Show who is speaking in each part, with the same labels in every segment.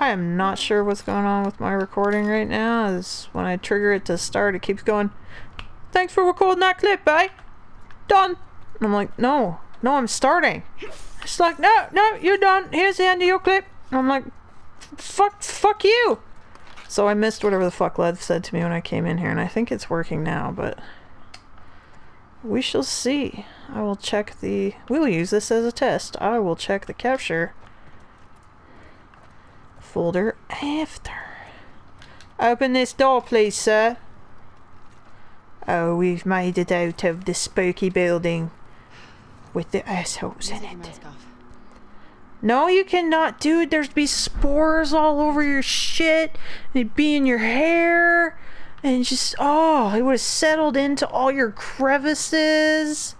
Speaker 1: I am not sure what's going on with my recording right now. Is when I trigger it to start, it keeps going, "Thanks for recording that clip, eh? Done." And I'm like, no, I'm starting. It's like, no, you're done. Here's the end of your clip. And I'm like, fuck you. So I missed whatever the fuck Lev said to me when I came in here, and I think it's working now, but we shall see. I will check the... We will use this as a test. I will check the capture folder after. Open this door, please, sir. Oh, we've made it out of the spooky building with the assholes in it. No, you cannot, dude. There's be spores all over your shit. And it'd be in your hair. And just, oh, it would have settled into all your crevices.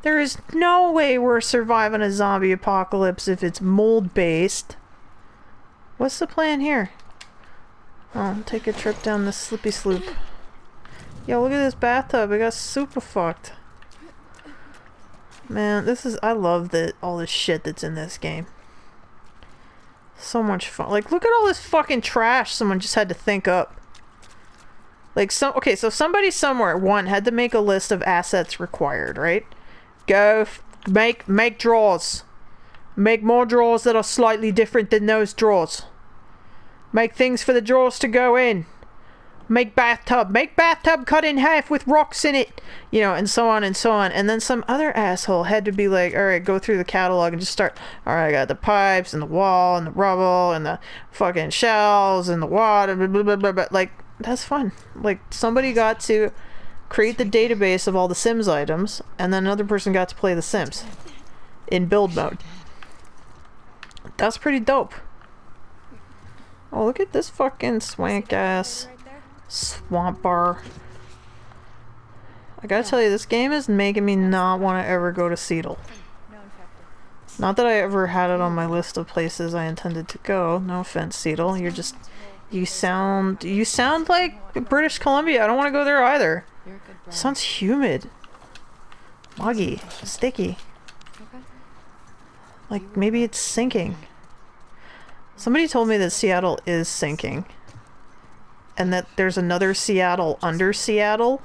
Speaker 1: There is no way we're surviving a zombie apocalypse if it's mold-based. What's the plan here? Oh, take a trip down the slippy sloop. Yo, look at this bathtub. It got super fucked. Man, this is... I love all this shit that's in this game. So much fun. Like, look at all this fucking trash someone just had to think up. Like, okay, so somebody somewhere, one, had to make a list of assets required, right? Go, make drawers. Make more drawers that are slightly different than those drawers. Make things for the drawers to go in. Make bathtub cut in half with rocks in it. You know, and so on and so on. And then some other asshole had to be like, alright, go through the catalog and just start, alright, I got the pipes and the wall and the rubble and the fucking shells and the water, blah, blah, blah, blah, blah. Like, that's fun. Like, somebody got to create the database of all the Sims items, and then another person got to play the Sims in build mode. That's pretty dope. Oh, look at this fucking swank ass swamp bar. I gotta tell you, this game is making me not want to ever go to Seattle. Not that I ever had it on my list of places I intended to go. No offense, Seattle. You're just... You sound like British Columbia. I don't want to go there either. Sounds humid. Muggy. Sticky. Like, maybe it's sinking. Somebody told me that Seattle is sinking. And that there's another Seattle under Seattle.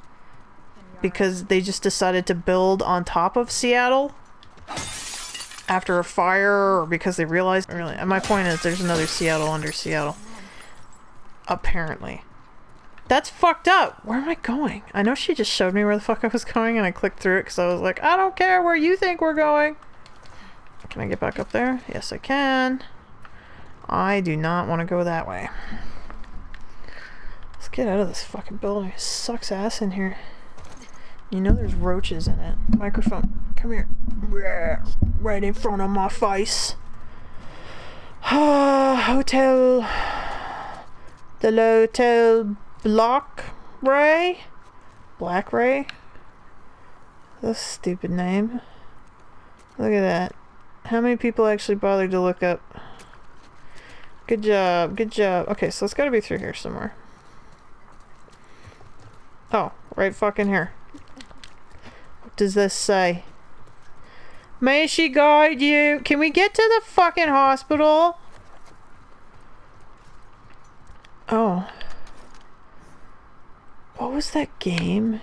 Speaker 1: Because they just decided to build on top of Seattle. After a fire, or because they realized... Really, and my point is, there's another Seattle under Seattle. Apparently. That's fucked up! Where am I going? I know she just showed me where the fuck I was going and I clicked through it because I was like, I don't care where you think we're going! Can I get back up there? Yes, I can. I do not want to go that way. Let's get out of this fucking building. It sucks ass in here. You know there's roaches in it. Microphone, come here. Right in front of my face. Hotel... The Hotel Block Ray? Black Ray? That's a stupid name. Look at that. How many people actually bothered to look up? Good job, good job. Okay, so it's gotta be through here somewhere. Oh, right fucking here. What does this say? May she guide you. Can we get to the fucking hospital? Oh. What was that game?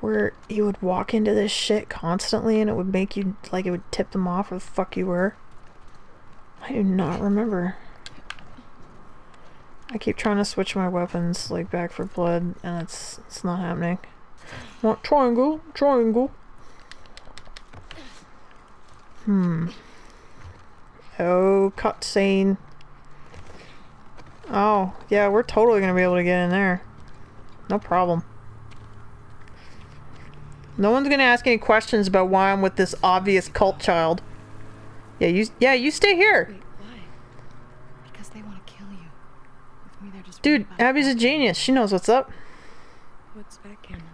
Speaker 1: Where you would walk into this shit constantly and it would make you, like, it would tip them off where the fuck you were? I do not remember. I keep trying to switch my weapons, like, Back for Blood, and it's not happening. Want triangle? Triangle. Oh, cutscene. Oh, yeah, we're totally gonna be able to get in there. No problem. No one's gonna ask any questions about why I'm with this obvious cult child. Yeah, you stay here.
Speaker 2: Wait, why? Because they want to kill you. With me, they're just
Speaker 1: Dude, Abby's a genius. She knows what's up.
Speaker 2: What's back camera?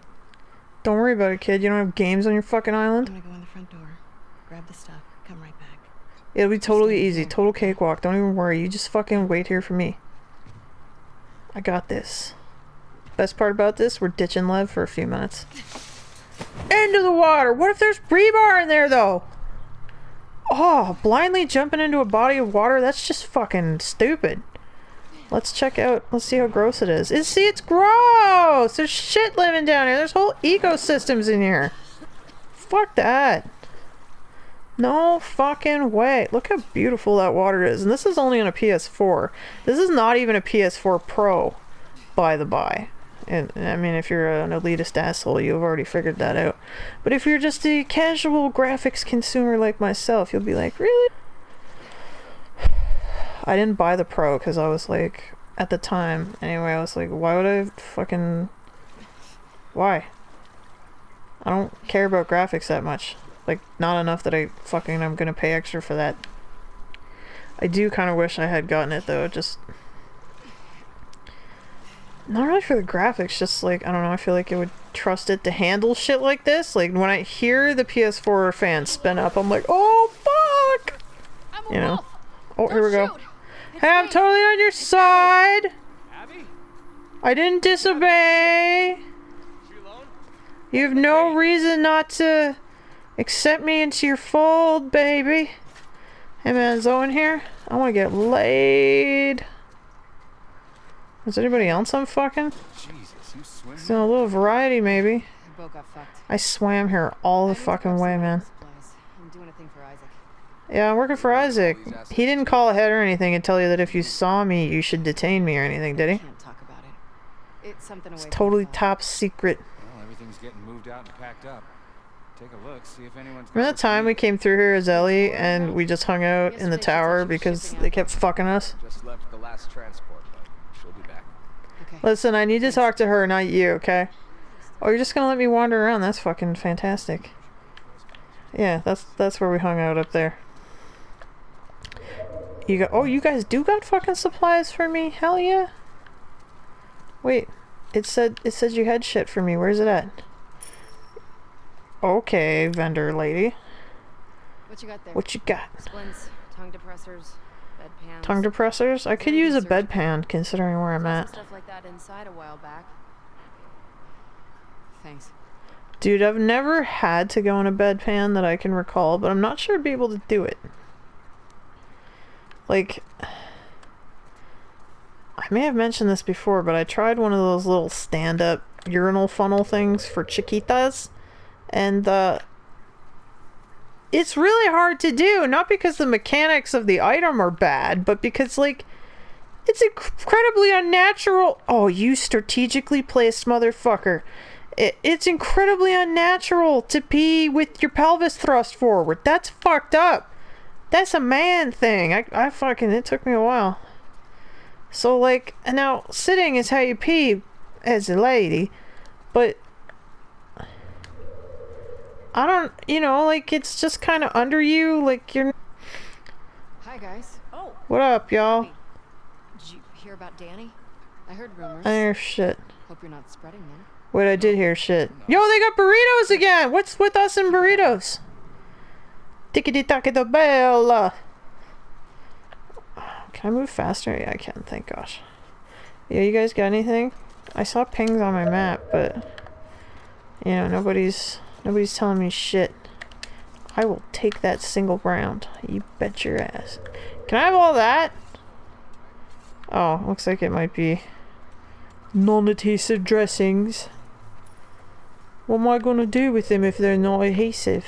Speaker 1: Don't worry about it, kid. You don't have games on your fucking island.
Speaker 2: I'm gonna go in the front door, grab the stuff, come right back.
Speaker 1: It'll be totally easy. Total cakewalk. Don't even worry. You just fucking wait here for me. I got this. Best part about this, we're ditching Lev for a few minutes. Into the water! What if there's rebar in there, though? Oh, blindly jumping into a body of water? That's just fucking stupid. Let's check out, let's see how gross it is. See, it's gross! There's shit living down here. There's whole ecosystems in here. Fuck that. No fucking way. Look how beautiful that water is. And this is only on a PS4. This is not even a PS4 Pro, by the by. And I mean, if you're an elitist asshole, you've already figured that out. But if you're just a casual graphics consumer like myself, you'll be like, really? I didn't buy the Pro because I was like, at the time, anyway, I was like, why would I fucking... Why? I don't care about graphics that much. Like, not enough that I'm gonna pay extra for that. I do kind of wish I had gotten it though, just... Not really for the graphics, just like, I don't know, I feel like I would trust it to handle shit like this. Like, when I hear the PS4 fan spin up, I'm like, oh, fuck! You know? Oh, here we go. Hey, I'm totally on your side! I didn't disobey! You have no reason not to accept me into your fold, baby. Hey man, is Owen here? I want to get laid. Is anybody else I'm fucking? So a little variety, maybe. I swam here all the fucking way, man. Yeah, I'm working for Isaac. He didn't call ahead or anything and tell you that if you saw me, you should detain me or anything, did he? It's totally top secret.
Speaker 3: Well, everything's getting moved out and packed up. Take a look, see if anyone's...
Speaker 1: Remember that time we came through here as Ellie and we just hung out in the tower because they kept fucking us?
Speaker 3: Just left the last transport, but she'll be back.
Speaker 2: Okay.
Speaker 1: Listen, I need to talk to her, not you, okay? Oh, you're just gonna let me wander around? That's fucking fantastic. Yeah, that's where we hung out up there. You got... Oh, you guys do got fucking supplies for me? Hell yeah. Wait, it said you had shit for me. Where's it at? Okay, vendor lady.
Speaker 2: What you got there?
Speaker 1: What you got?
Speaker 2: Splints, tongue depressors, bedpans.
Speaker 1: Tongue depressors? I could use a bedpan considering where I'm at.
Speaker 2: Stuff like that inside a while back. Thanks.
Speaker 1: Dude, I've never had to go in a bedpan that I can recall, but I'm not sure I'd be able to do it. Like, I may have mentioned this before, but I tried one of those little stand-up urinal funnel things for chiquitas, and it's really hard to do, not because the mechanics of the item are bad, but because, like, it's incredibly unnatural. Oh, you strategically placed motherfucker. It's incredibly unnatural to pee with your pelvis thrust forward. That's fucked up. That's a man thing. I fucking, it took me a while. So, like, now, sitting is how you pee as a lady, but I don't, you know, like, it's just kind of under you, like, you're...
Speaker 2: Hi, guys. Oh.
Speaker 1: What up, y'all?
Speaker 2: Hey, did you hear about Danny? I heard rumors.
Speaker 1: I hear shit.
Speaker 2: Hope you're not spreading them.
Speaker 1: Wait, I did hear shit. Yo, they got burritos again! What's with us and burritos? Tickety tackety bella! Can I move faster? Yeah, I can, thank gosh. Yeah, you guys got anything? I saw pings on my map, but... You know, nobody's telling me shit. I will take that single round. You bet your ass. Can I have all that? Oh, looks like it might be non-adhesive dressings. What am I gonna do with them if they're not adhesive?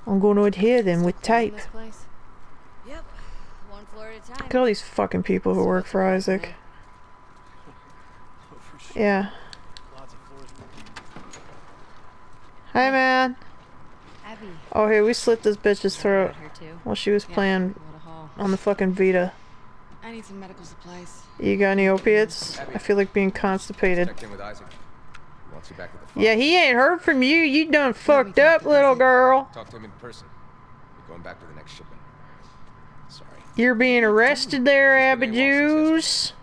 Speaker 1: I'm gonna adhere them with tape.
Speaker 2: Yep. One floor at a time.
Speaker 1: Look at all these fucking people who work for Isaac. Yeah. Hi, man.
Speaker 2: Abby.
Speaker 1: Oh, hey, we slit this bitch's throat while she was playing
Speaker 2: What a haul.
Speaker 1: on the fucking Vita.
Speaker 2: I need some medical supplies.
Speaker 1: You got any opiates? I feel like being constipated.
Speaker 3: Checked in with Isaac. He wants you back at the farm.
Speaker 1: Yeah, he ain't heard from you. You done fucked up, little girl.
Speaker 3: Talk to him in person. We're going back to the next shipment. Sorry.
Speaker 1: You're being arrested there, Abby Juice.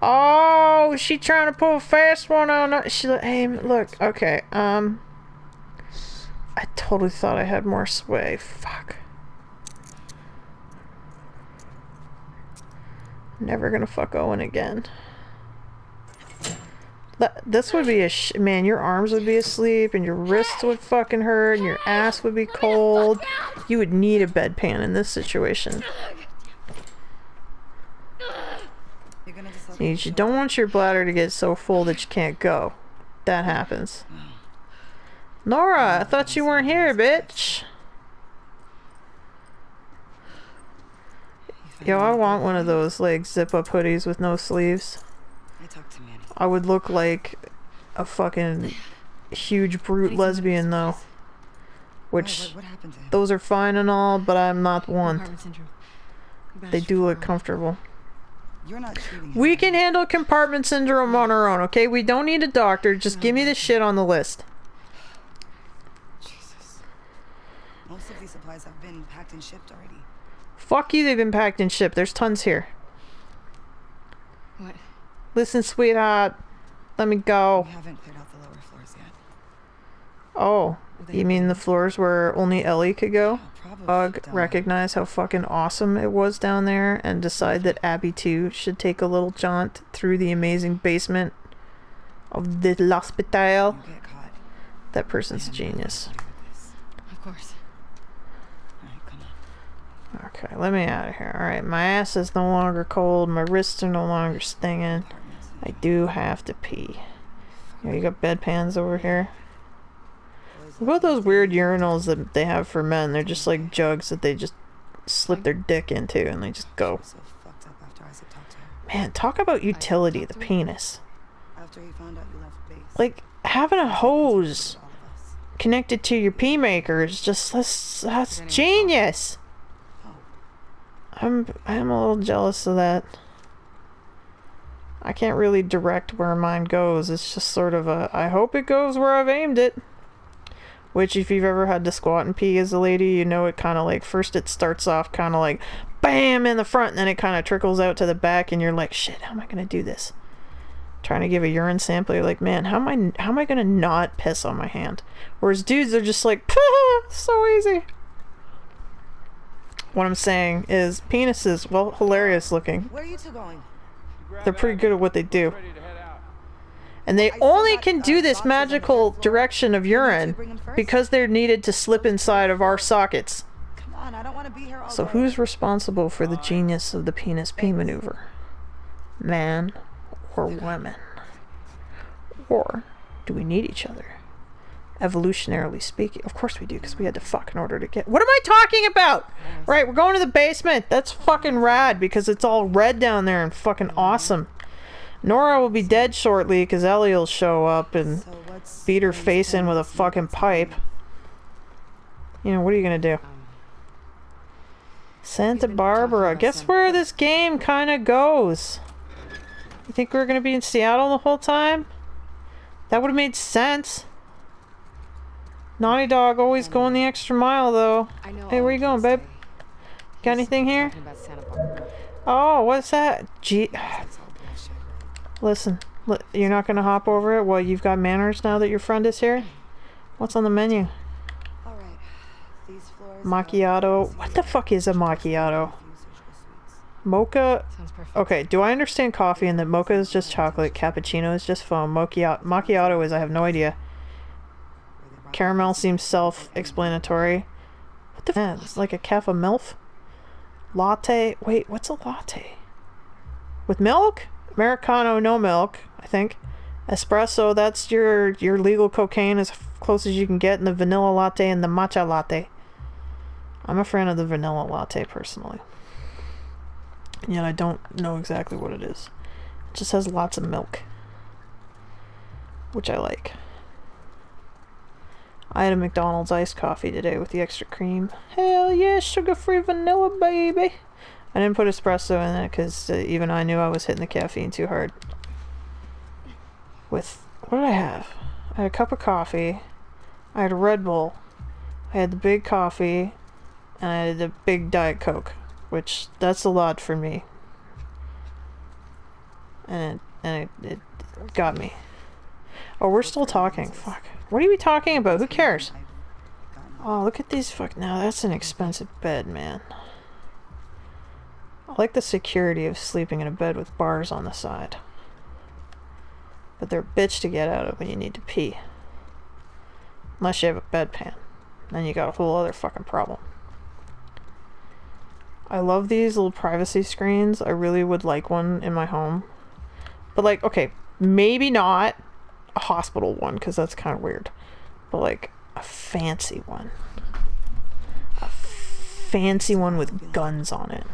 Speaker 1: Oh, she trying to pull a fast one on us. She like, hey, look, okay, I totally thought I had more sway. Fuck. Never gonna fuck Owen again. This would be man, your arms would be asleep, and your wrists would fucking hurt, and your ass would be cold. You would need a bedpan in this situation. You don't want your bladder to get so full that you can't go. That happens. Nora, I thought you weren't here, bitch. Yo, I want one of those, like, zip-up hoodies with no sleeves. I would look like a fucking huge brute lesbian, though. Which, those are fine and all, but I'm not one. They do look comfortable. We can handle compartment syndrome on our own, okay? We don't need a doctor. Just give me the shit on the list.
Speaker 2: Jesus. Most of these supplies have been packed and shipped already.
Speaker 1: Fuck you, they've been packed and shipped. There's tons here.
Speaker 2: What?
Speaker 1: Listen, sweetheart. Let me go.
Speaker 2: We haven't cleared out the lower floors yet.
Speaker 1: Oh, you mean the floors where only Ellie could go? Ugh,
Speaker 2: Don't
Speaker 1: recognize how fucking awesome it was down there and decide that Abby too should take a little jaunt through the amazing basement of the l'hospital.
Speaker 2: You get caught.
Speaker 1: That person's a genius.
Speaker 2: Of course. Alright, come on.
Speaker 1: Okay, let me out of here. Alright, my ass is no longer cold, my wrists are no longer stinging. I do have to pee. You got bedpans over here. What about those weird urinals that they have for men? They're just like jugs that they just slip their dick into and they just go.
Speaker 2: So fucked up after Isaac talked to her.
Speaker 1: Man, talk about utility, the penis.
Speaker 2: After he found out you left base.
Speaker 1: Like, having a hose connected to your pee maker is just, that's genius! I'm a little jealous of that. I can't really direct where mine goes. It's just sort of a, I hope it goes where I've aimed it. Which, if you've ever had to squat and pee as a lady, you know it kind of like, first it starts off kind of like, BAM! In the front, and then it kind of trickles out to the back, and you're like, shit, how am I going to do this? Trying to give a urine sample, you're like, man, how am I going to not piss on my hand? Whereas dudes are just like, so easy. What I'm saying is, penises, well, hilarious looking.
Speaker 2: Where are you two going?
Speaker 1: They're pretty good at what they do. And they only can do this magical direction of urine because they're needed to slip inside of our sockets.
Speaker 2: Come on, I don't want to be here all
Speaker 1: So
Speaker 2: day.
Speaker 1: who's responsible for the genius of the penis pee maneuver? Man or women? Or do we need each other? Evolutionarily speaking. Of course we do, because we had to fuck in order to get... What am I talking about? Right, we're going to the basement. That's fucking rad because it's all red down there and fucking awesome. Nora will be dead shortly because Ellie will show up and beat her face in with a fucking pipe. You know, what are you gonna do? Santa Barbara. Guess where this game kind of goes? You think we're gonna be in Seattle the whole time? That would have made sense. Naughty Dog always going the extra mile, though. Hey, where you going, babe? Got anything here? Oh, what's that? Gee. Listen, you're not gonna hop over it? Well, you've got manners now that your friend is here? What's on the menu? Macchiato. What the fuck is a macchiato? Mocha? Okay, do I understand coffee and that mocha is just chocolate, cappuccino is just foam, macchiato is I have no idea. Caramel seems self-explanatory. What the f***? It's like a cafe milf? Latte? Wait, what's a latte? With milk? Americano, no milk, I think. Espresso, that's your legal cocaine as close as you can get, and the vanilla latte and the matcha latte. I'm a fan of the vanilla latte, personally. And yet I don't know exactly what it is. It just has lots of milk. Which I like. I had a McDonald's iced coffee today with the extra cream. Hell yeah, sugar-free vanilla, baby! I didn't put espresso in it because even I knew I was hitting the caffeine too hard. With, what did I have? I had a cup of coffee, I had a Red Bull, I had the big coffee, and I had the big Diet Coke, which, that's a lot for me. And it got me. Oh, we're still talking. Fuck. What are we talking about? Who cares? Oh, look at these fuck. Now that's an expensive bed, man. I like the security of sleeping in a bed with bars on the side. But they're a bitch to get out of when you need to pee. Unless you have a bedpan. Then you got a whole other fucking problem. I love these little privacy screens. I really would like one in my home. But like, okay, maybe not a hospital one, because that's kind of weird. But like, a fancy one. A fancy one with guns on it.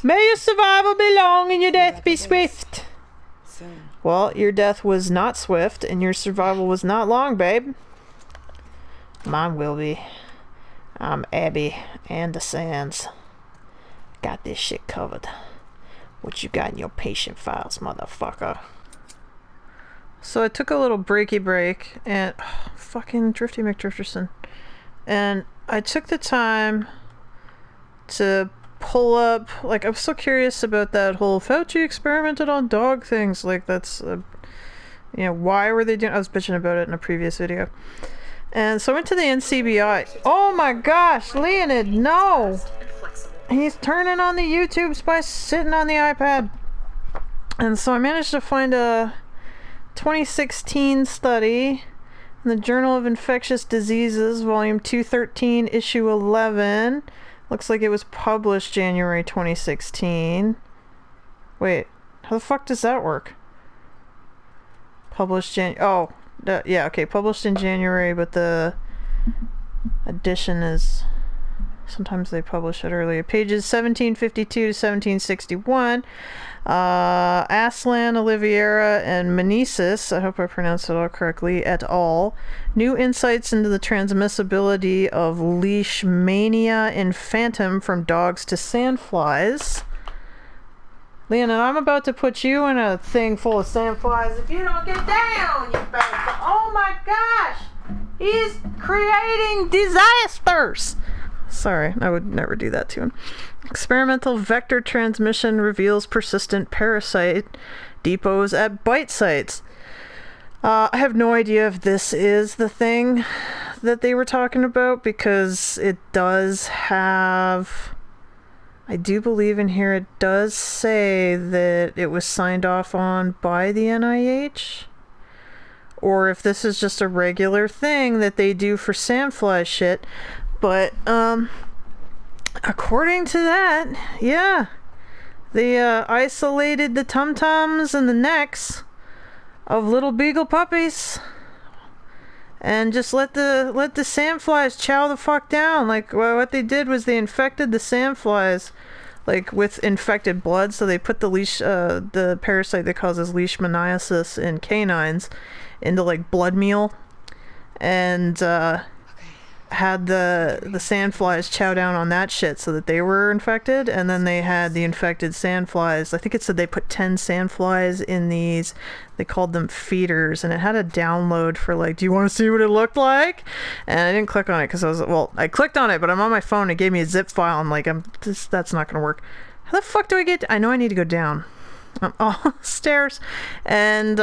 Speaker 1: May your survival be long and your death be swift. Well, your death was not swift and your survival was not long, babe. Mine will be. I'm Abby and the Sands. Got this shit covered. What you got in your patient files, motherfucker? So I took a little breaky break and fucking Drifty McDrifterson. And I took the time to pull up, like, I'm so curious about that whole Fauci experimented on dog things. Like, that's, you know, why were they doing, I was bitching about it in a previous video. And so I went to the NCBI. Oh my gosh, Leonid, no! He's turning on the YouTubes by sitting on the iPad. And so I managed to find a 2016 study in the Journal of Infectious Diseases, volume 213, issue 11. Looks like it was published January 2016. Wait, how the fuck does that work? Published yeah, okay, published in January, but the edition is... Sometimes they publish it earlier. Pages 1752 to 1761. Aslan, Oliveira, and Meneses, I hope I pronounced it all correctly, et al. New insights into the transmissibility of leishmania infantum from dogs to sandflies. Leon, I'm about to put you in a thing full of sandflies if you don't get down, you bastard. Oh my gosh! He's creating disasters! Sorry, I would never do that to him. Experimental vector transmission reveals persistent parasite depots at bite sites. I have no idea if this is the thing that they were talking about, because it does have... I do believe in here it does say that it was signed off on by the NIH. Or if this is just a regular thing that they do for sandfly shit. But, according to that, yeah, they, isolated the tum-tums and the necks of little beagle puppies and just let the sandflies chow the fuck down. Like, what they did was they infected the sandflies, like, with infected blood, so they put the parasite that causes leishmaniasis in canines into, like, blood meal, and, had the sandflies chow down on that shit so that they were infected, and then they had the infected sandflies. I think it said they put 10 sandflies in these, they called them feeders, and it had a download for like, do you want to see what it looked like? And I didn't click on it because I clicked on it, but I'm on my phone, it gave me a zip file. I'm like, that's not gonna work. How the fuck do I get, I know I need to go down. Stairs. And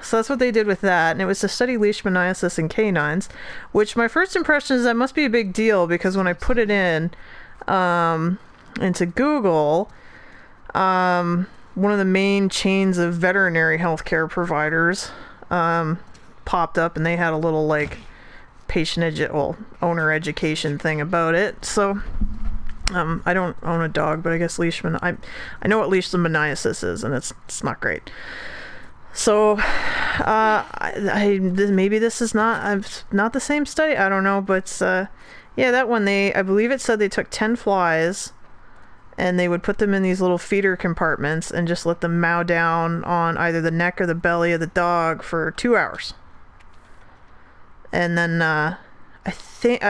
Speaker 1: so that's what they did with that, and it was to study leishmaniasis in canines, which my first impression is that must be a big deal, because when I put it in into Google, one of the main chains of veterinary healthcare providers popped up, and they had a little like owner education thing about it. So I don't own a dog, but I guess I know what leishmaniasis is, and it's not great. So, maybe this is not the same study. I don't know, but yeah, that one I believe it said they took 10 flies, and they would put them in these little feeder compartments and just let them mow down on either the neck or the belly of the dog for 2 hours. And then I think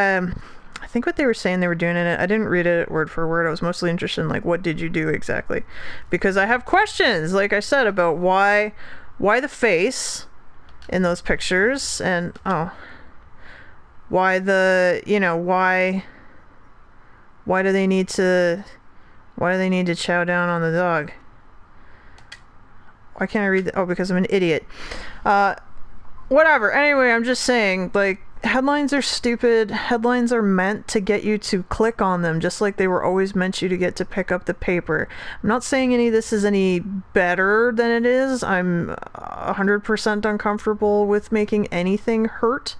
Speaker 1: what they were saying they were doing in it, I didn't read it word for word. I was mostly interested in like, what did you do exactly? Because I have questions, like I said, about why the face in those pictures, and why do they need to chow down on the dog? Why can't I read because I'm an idiot. Whatever. Anyway, I'm just saying, like, headlines are stupid. Headlines are meant to get you to click on them, just like they were always meant you to get to pick up the paper. I'm not saying any of this is any better than it is. I'm 100% uncomfortable with making anything hurt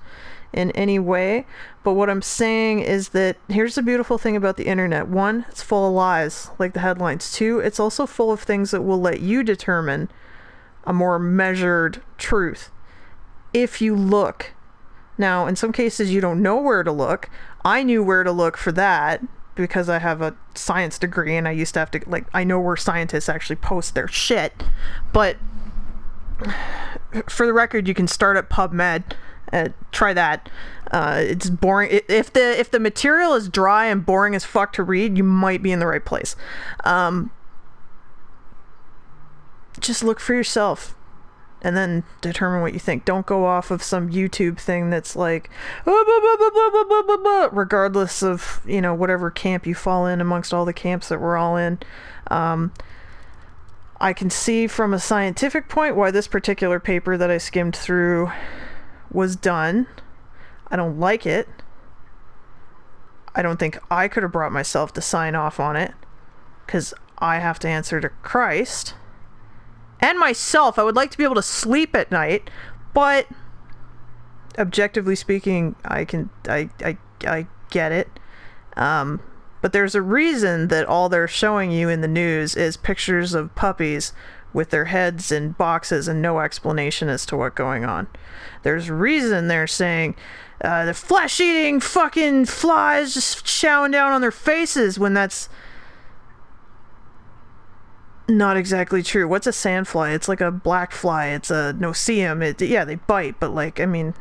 Speaker 1: in any way. But what I'm saying is that here's the beautiful thing about the internet. One, it's full of lies, like the headlines. Two, it's also full of things that will let you determine a more measured truth if you look. Now, in some cases, you don't know where to look. I knew where to look for that because I have a science degree and I used to have to, like, I know where scientists actually post their shit. But for the record, you can start at PubMed. Try that. It's boring. If the material is dry and boring as fuck to read, you might be in the right place. Just look for yourself. And then determine what you think. Don't go off of some YouTube thing that's like, regardless of, you know, whatever camp you fall in amongst all the camps that we're all in. I can see from a scientific point why this particular paper that I skimmed through was done. I don't like it. I don't think I could have brought myself to sign off on it, because I have to answer to Christ. And myself. I would like to be able to sleep at night, but objectively speaking, I get it. But there's a reason that all they're showing you in the news is pictures of puppies with their heads in boxes and no explanation as to what's going on. There's a reason they're saying the flesh-eating fucking flies just chowing down on their faces, when that's not exactly true. What's a sandfly? It's like a black fly. It's a no-see-em. Yeah, they bite, but like, I mean,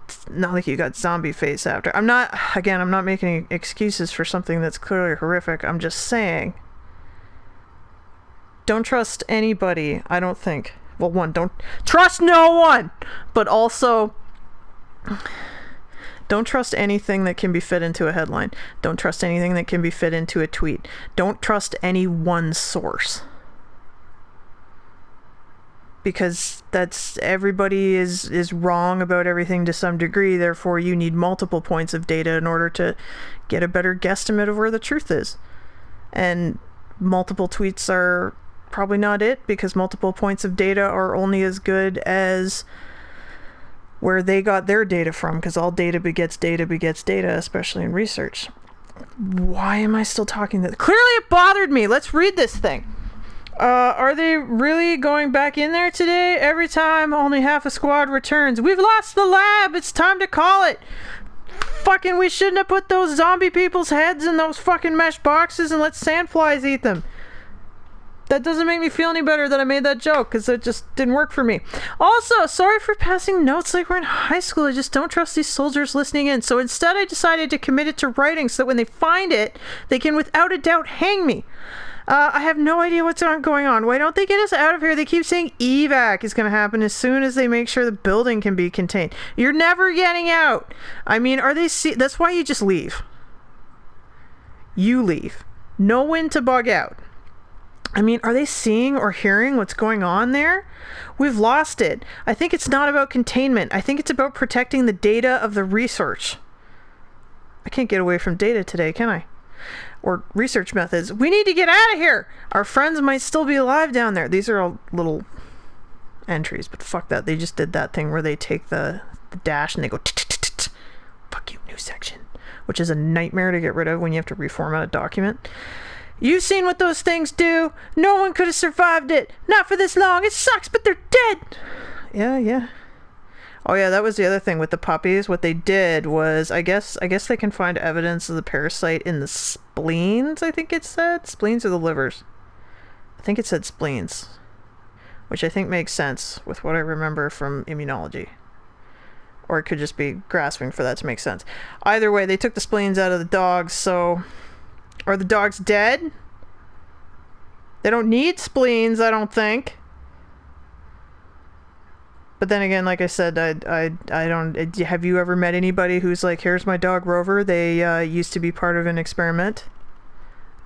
Speaker 1: it's not like you got zombie face after. I'm not making excuses for something that's clearly horrific. I'm just saying, don't trust anybody, I don't think. Well, one, don't trust no one, but also don't trust anything that can be fit into a headline. Don't trust anything that can be fit into a tweet. Don't trust any one source. Because that's, everybody is wrong about everything to some degree, therefore you need multiple points of data in order to get a better guesstimate of where the truth is. And multiple tweets are probably not it, because multiple points of data are only as good as where they got their data from, because all data begets data, especially in research. Why am I still talking this? Clearly it bothered me. Let's read this thing. Are they really going back in there today? Every time only half a squad returns. We've lost the lab. It's time to call it. Fucking, we shouldn't have put those zombie people's heads in those fucking mesh boxes and let sandflies eat them. That doesn't make me feel any better that I made that joke, because it just didn't work for me. Also, sorry for passing notes like we're in high school. I just don't trust these soldiers listening in. So instead I decided to commit it to writing so that when they find it, they can without a doubt hang me. I have no idea what's going on. Why don't they get us out of here? They keep saying evac is going to happen as soon as they make sure the building can be contained. You're never getting out. I mean, are they that's why you just leave. You leave. Know when to bug out. I mean, are they seeing or hearing what's going on there? We've lost it. I think it's not about containment. I think it's about protecting the data of the research. I can't get away from data today, can I? Or research methods. We need to get out of here! Our friends might still be alive down there. These are all little entries, but fuck that. They just did that thing where they take the dash and they go fuck you, new section. Which is a nightmare to get rid of when you have to reformat a document. You've seen what those things do. No one could have survived it. Not for this long. It sucks, but they're dead. Yeah. Oh yeah, that was the other thing with the puppies. What they did was, I guess they can find evidence of the parasite in the spleens, I think it said. Spleens or the livers? I think it said spleens. Which I think makes sense with what I remember from immunology. Or it could just be grasping for that to make sense. Either way, they took the spleens out of the dogs, so... Are the dogs dead? They don't need spleens, I don't think. But then again, like I said, I don't... Have you ever met anybody who's like, here's my dog Rover, they used to be part of an experiment?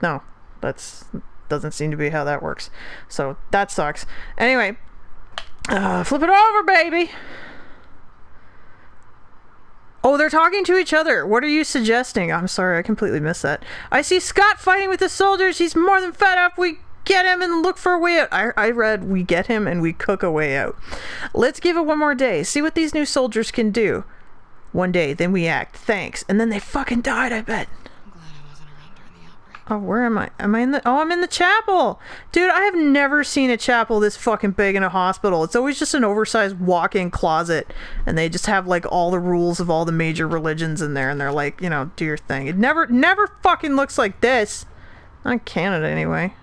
Speaker 1: No, doesn't seem to be how that works. So, that sucks. Anyway, flip it over, baby! Oh, they're talking to each other. What are you suggesting? I'm sorry, I completely missed that. I see Scott fighting with the soldiers. He's more than fed up. We get him and look for a way out. I read we get him and we cook a way out. Let's give it one more day. See what these new soldiers can do. One day, then we act. Thanks. And then they fucking died, I bet.
Speaker 2: I'm glad I wasn't around during the outbreak.
Speaker 1: Oh, where am I? Am I in the... Oh, I'm in the chapel! Dude, I have never seen a chapel this fucking big in a hospital. It's always just an oversized walk-in closet. And they just have, like, all the rules of all the major religions in there. And they're like, you know, do your thing. It never fucking looks like this. Not in Canada, anyway.